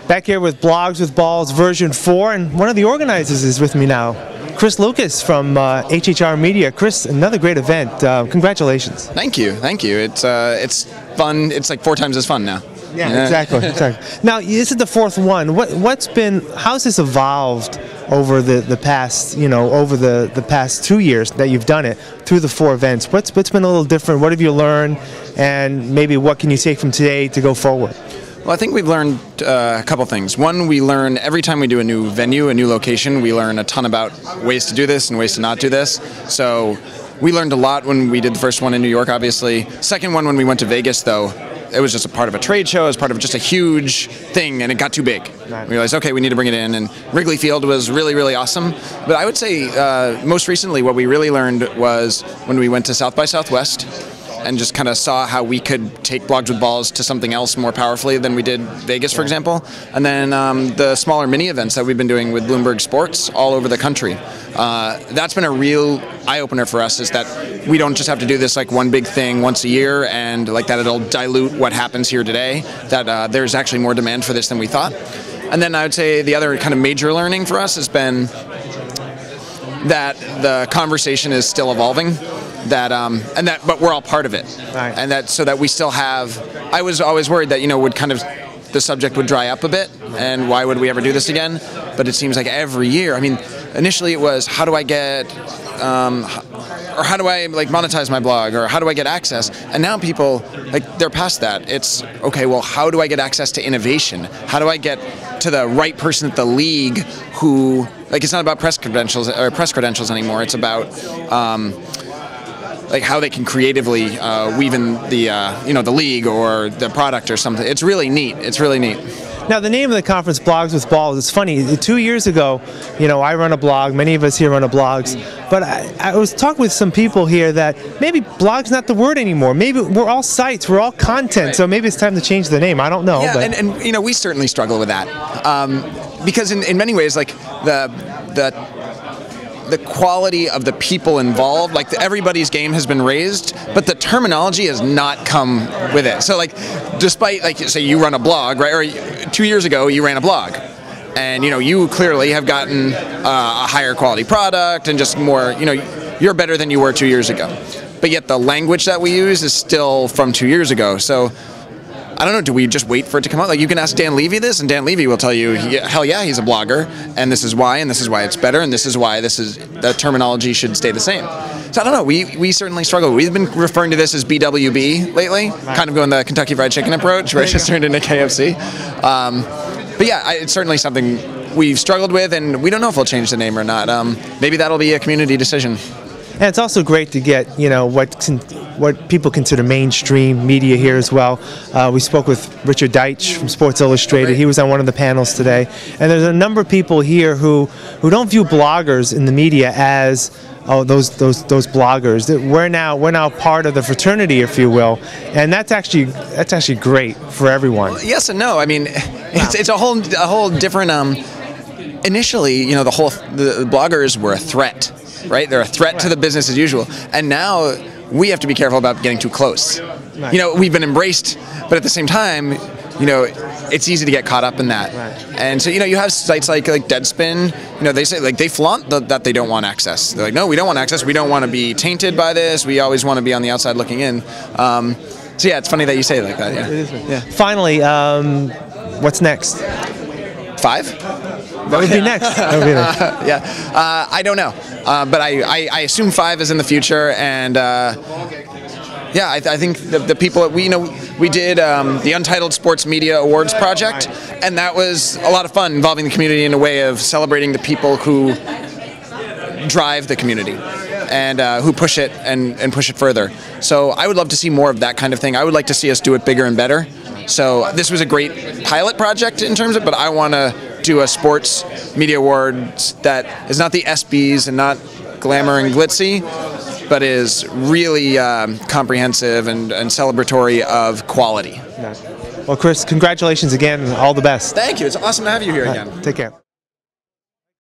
Back here with Blogs with Balls version 4, and one of the organizers is with me now, Chris Lucas from HHR Media. Chris, another great event. Congratulations. Thank you. It's fun. It's like 4 times as fun now. Yeah, exactly. Now, this is the 4th one. How's this evolved over the past, over the past 2 years that you've done it through the 4 events? What's been a little different? What have you learned? And maybe what can you take from today to go forward? Well, I think we've learned a couple things. One, we learn every time we do a new venue, a new location, we learn a ton about ways to do this and ways to not do this. So we learned a lot when we did the first one in New York, obviously. Second one, when we went to Vegas, though, it was just a part of a trade show, it was part of just a huge thing, and it got too big. Right. We realized, okay, we need to bring it in, and Wrigley Field was really, really awesome. But I would say most recently what we really learned was when we went to South by Southwest and just kind of saw how we could take Blogs with Balls to something else more powerfully than we did Vegas, for example. And then the smaller mini events that we've been doing with Bloomberg Sports all over the country. That's been a real eye-opener for us, is that we don't just have to do this like one big thing once a year and like that it'll dilute what happens here today, that there's actually more demand for this than we thought. And then I would say the other kind of major learning for us has been that the conversation is still evolving. But we're all part of it, right. And that so that we still have. I was always worried that would kind of the subject would dry up a bit, and why would we ever do this again? But it seems like every year. I mean, initially it was how do I get, or how do I like monetize my blog, or how do I get access? And now people they're past that. It's okay. Well, how do I get access to innovation? How do I get to the right person at the league who it's not about press credentials anymore. It's about how they can creatively weave in the league or the product or something. It's really neat. Now, the name of the conference, Blogs with Balls, it's funny. 2 years ago, I run a blog. Many of us here run a blogs. But I was talking with some people here that maybe blog's not the word anymore. Maybe we're all sites. We're all content. Right. So maybe it's time to change the name. I don't know. Yeah, but. And we certainly struggle with that. Because in many ways, the quality of the people involved, everybody's game has been raised, but the terminology has not come with it. So despite say you run a blog, right? Or 2 years ago you ran a blog, and you clearly have gotten a higher quality product and just more, you're better than you were 2 years ago. But yet the language that we use is still from 2 years ago. So I don't know, do we just wait for it to come out? You can ask Dan Levy this, and Dan Levy will tell you, hell yeah, he's a blogger, and this is why it's better, and this is why the terminology should stay the same. So I don't know, we certainly struggle. We've been referring to this as BWB lately, kind of going the Kentucky Fried Chicken approach, where it just turned into KFC. But yeah, it's certainly something we've struggled with, and we don't know if we'll change the name or not. Maybe that'll be a community decision. And it's also great to get, what people consider mainstream media here as well. We spoke with Richard Deitch from Sports Illustrated. He was on one of the panels today. And there's a number of people here who don't view bloggers in the media as those bloggers. We're now part of the fraternity, if you will, and that's actually great for everyone. Well, yes and no. I mean, it's a whole different. Initially, the bloggers were a threat. Right, they're a threat to the business as usual, and now we have to be careful about getting too close. Right. We've been embraced, but at the same time, it's easy to get caught up in that. Right. And so you have sites like Deadspin. They say they flaunt that they don't want access. They're like, no, we don't want access. We don't want to be tainted by this. We always want to be on the outside looking in. So yeah, it's funny that you say it like that. Yeah. It is. Yeah. Finally, what's next? 5? That would be next. Yeah, I don't know, but I assume 5 is in the future, and yeah, I think the people we did the Untitled Sports Media Awards project, and that was a lot of fun, involving the community in a way of celebrating the people who drive the community and who push it and push it further. So I would love to see more of that kind of thing. I would like to see us do it bigger and better. So this was a great pilot project in terms of, but I want to do a sports media awards that is not the ESPYs and not glamour and glitzy, but is really comprehensive and celebratory of quality. Well, Chris, congratulations again, and all the best. Thank you. It's awesome to have you here again. Take care.